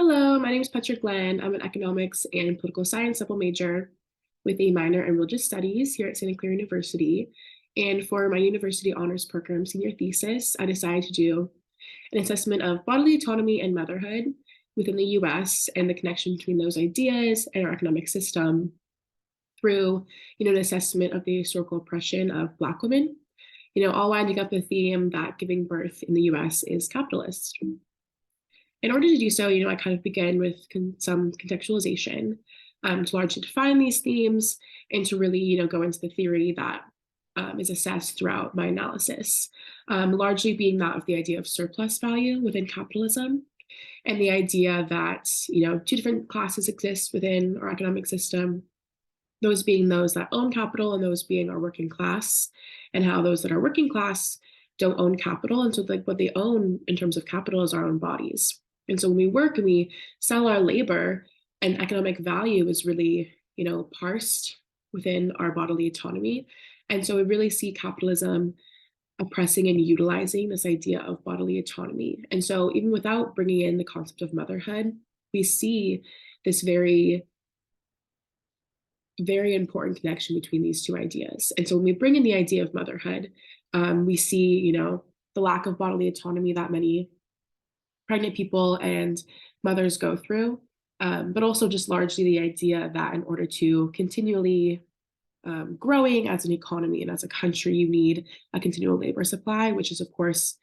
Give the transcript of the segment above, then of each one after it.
Hello, my name is Petra Glenn. I'm an economics and political science double major with a minor in religious studies here at Santa Clara University. And for my university honors program senior thesis, I decided to do an assessment of bodily autonomy and motherhood within the US and the connection between those ideas and our economic system through, an assessment of the historical oppression of Black women, all winding up the theme that giving birth in the US is capitalist. In order to do so, I kind of begin with some contextualization to largely define these themes and to really, go into the theory that is assessed throughout my analysis, largely being that of the idea of surplus value within capitalism and the idea that, two different classes exist within our economic system, those being those that own capital and those being our working class, and how those that are working class don't own capital. And so like what they own in terms of capital is our own bodies. And so when we work and we sell our labor, and economic value is really, parsed within our bodily autonomy. And so we really see capitalism oppressing and utilizing this idea of bodily autonomy. And so even without bringing in the concept of motherhood, we see this very, very important connection between these two ideas. And so when we bring in the idea of motherhood, we see, the lack of bodily autonomy that many pregnant people and mothers go through, but also just largely the idea that in order to continually growing as an economy and as a country, you need a continual labor supply, which is, of course,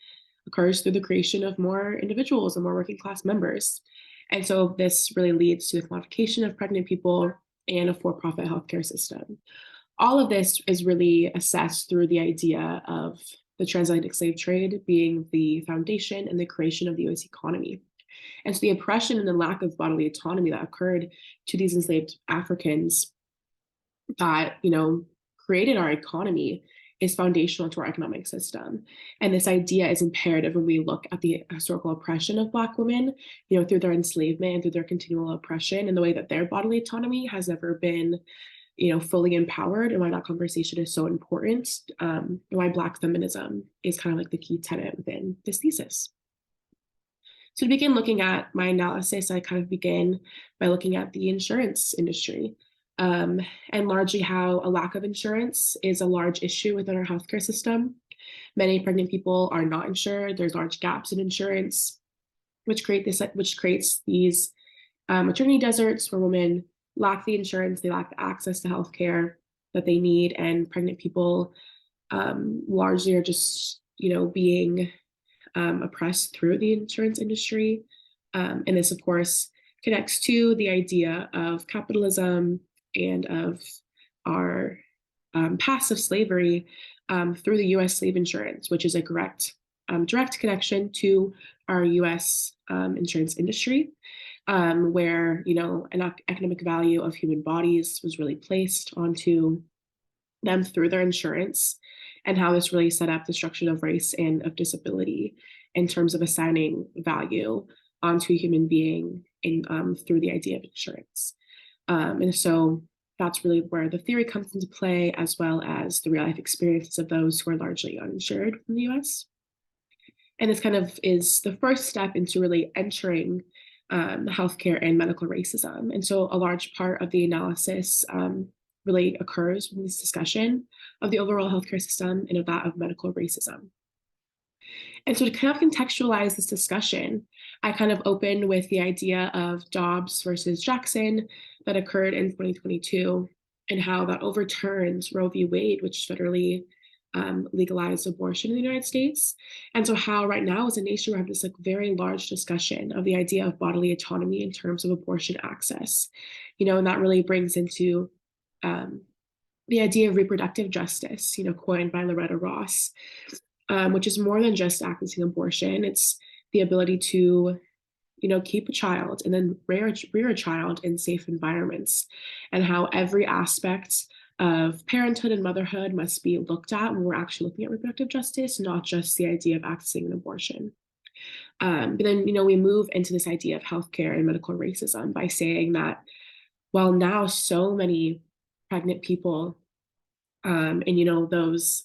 occurs through the creation of more individuals and more working class members. And so this really leads to the commodification of pregnant people and a for-profit healthcare system. All of this is really assessed through the idea of the transatlantic slave trade being the foundation and the creation of the US economy. And so the oppression and the lack of bodily autonomy that occurred to these enslaved Africans that, created our economy is foundational to our economic system. And this idea is imperative when we look at the historical oppression of Black women, through their enslavement and through their continual oppression and the way that their bodily autonomy has never been, fully empowered, and why that conversation is so important, and why Black feminism is kind of like the key tenet within this thesis. So to begin looking at my analysis, I kind of begin by looking at the insurance industry, and largely how a lack of insurance is a large issue within our healthcare system. Many pregnant people are not insured. There's large gaps in insurance, which creates these maternity deserts where women lack the insurance, they lack the access to healthcare that they need, and pregnant people largely are just, being oppressed through the insurance industry. And this, of course, connects to the idea of capitalism and of our passive slavery through the US slave insurance, which is a direct connection to our US insurance industry, where, an economic value of human bodies was really placed onto them through their insurance, and how this really set up the structure of race and of disability in terms of assigning value onto a human being through the idea of insurance. And so that's really where the theory comes into play, as well as the real life experiences of those who are largely uninsured in the US. And this kind of is the first step into really entering healthcare and medical racism. And so a large part of the analysis really occurs in this discussion of the overall healthcare system and of that of medical racism. And so to kind of contextualize this discussion, I kind of opened with the idea of Dobbs versus Jackson that occurred in 2022, and how that overturns Roe v. Wade, which federally legalized abortion in the United States. And so how right now as a nation, we have this very large discussion of the idea of bodily autonomy in terms of abortion access, and that really brings into the idea of reproductive justice, coined by Loretta Ross, which is more than just accessing abortion. It's the ability to, keep a child and then rear a child in safe environments, and how every aspect of parenthood and motherhood must be looked at when we're actually looking at reproductive justice, not just the idea of accessing an abortion. But then, we move into this idea of healthcare and medical racism by saying that while now so many pregnant people and, those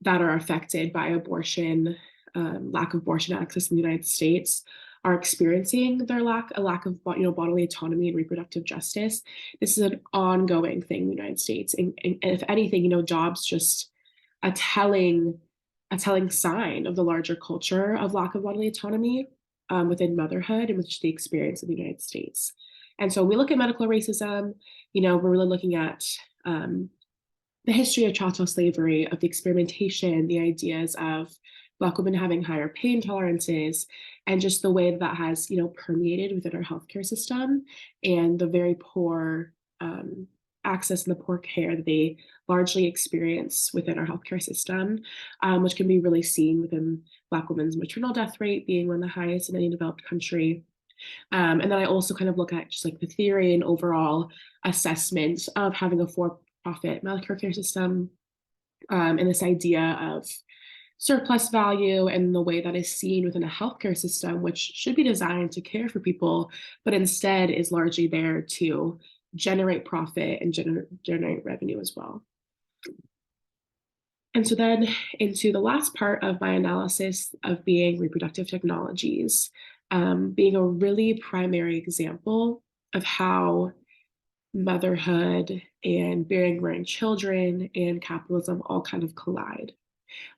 that are affected by abortion, lack of abortion access in the United States are experiencing a lack of bodily autonomy and reproductive justice. This is an ongoing thing in the United States, and if anything, jobs just a telling a telling sign of the larger culture of lack of bodily autonomy within motherhood and which the experience in the United States. And so when we look at medical racism, we're really looking at the history of chattel slavery, of the experimentation, the ideas of Black women having higher pain tolerances, and just the way that has, permeated within our healthcare system, and the very poor access and the poor care that they largely experience within our healthcare system, which can be really seen within Black women's maternal death rate being one of the highest in any developed country. And then I also kind of look at just like the theory and overall assessment of having a for-profit medical care system, and this idea of surplus value and the way that is seen within a healthcare system, which should be designed to care for people, but instead is largely there to generate profit and generate revenue as well. And so then into the last part of my analysis of being reproductive technologies, being a really primary example of how motherhood and bearing growing children and capitalism all kind of collide.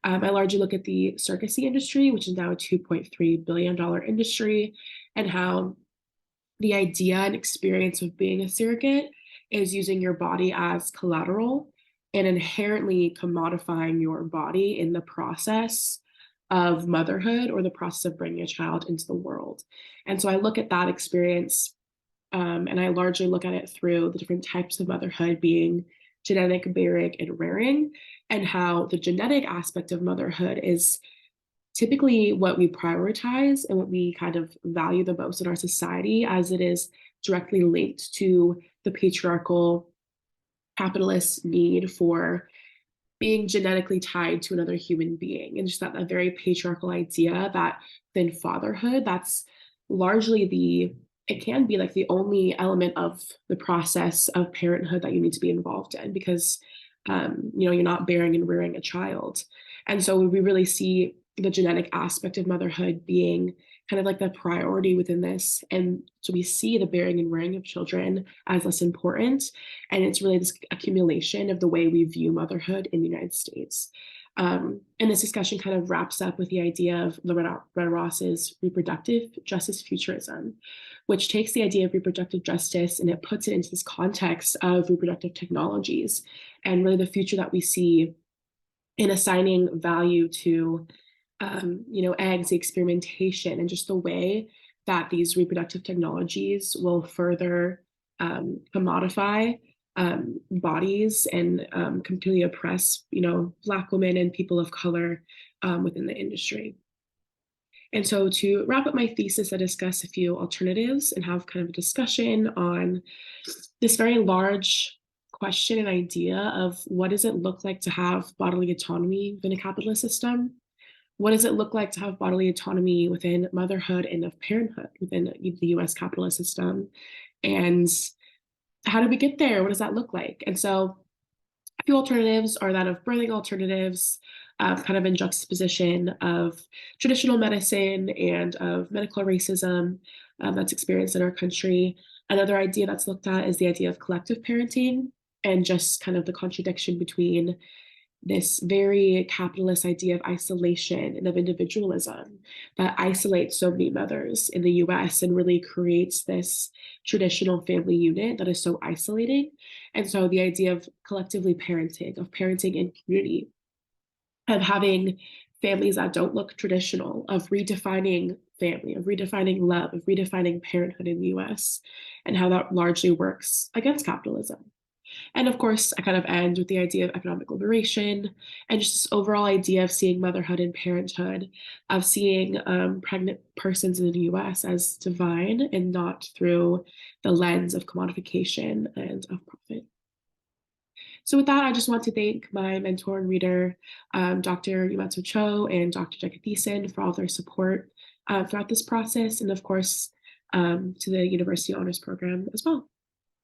I largely look at the surrogacy industry, which is now a $2.3 billion industry, and how the idea and experience of being a surrogate is using your body as collateral and inherently commodifying your body in the process of motherhood or the process of bringing a child into the world. And so I look at that experience, and I largely look at it through the different types of motherhood being genetic, baric, and rearing, and how the genetic aspect of motherhood is typically what we prioritize and what we kind of value the most in our society, as it is directly linked to the patriarchal capitalist need for being genetically tied to another human being, and just that very patriarchal idea that then fatherhood, that's largely it can be like the only element of the process of parenthood that you need to be involved in, because you're not bearing and rearing a child. And so we really see the genetic aspect of motherhood being kind of like the priority within this. And so we see the bearing and rearing of children as less important. And it's really this accumulation of the way we view motherhood in the United States. And this discussion kind of wraps up with the idea of Loretta Ross's reproductive justice futurism, which takes the idea of reproductive justice and it puts it into this context of reproductive technologies and really the future that we see in assigning value to eggs, the experimentation, and just the way that these reproductive technologies will further commodify bodies and completely oppress, Black women and people of color within the industry. And so to wrap up my thesis, I discuss a few alternatives and have kind of a discussion on this very large question and idea of what does it look like to have bodily autonomy within a capitalist system? What does it look like to have bodily autonomy within motherhood and of parenthood within the US capitalist system? And how do we get there? What does that look like? And so a few alternatives are that of birthing alternatives, kind of in juxtaposition of traditional medicine and of medical racism that's experienced in our country. Another idea that's looked at is the idea of collective parenting and just kind of the contradiction between this very capitalist idea of isolation and of individualism that isolates so many mothers in the US and really creates this traditional family unit that is so isolating. And so the idea of collectively parenting, of parenting in community, of having families that don't look traditional, of redefining family, of redefining love, of redefining parenthood in the US, and how that largely works against capitalism. And of course, I kind of end with the idea of economic liberation and just this overall idea of seeing motherhood and parenthood, of seeing pregnant persons in the US as divine and not through the lens of commodification and of profit. So with that, I just want to thank my mentor and reader, Dr. Yumatsu Cho and Dr. Jagathisan, for all their support throughout this process, and of course, to the University Honors Program as well.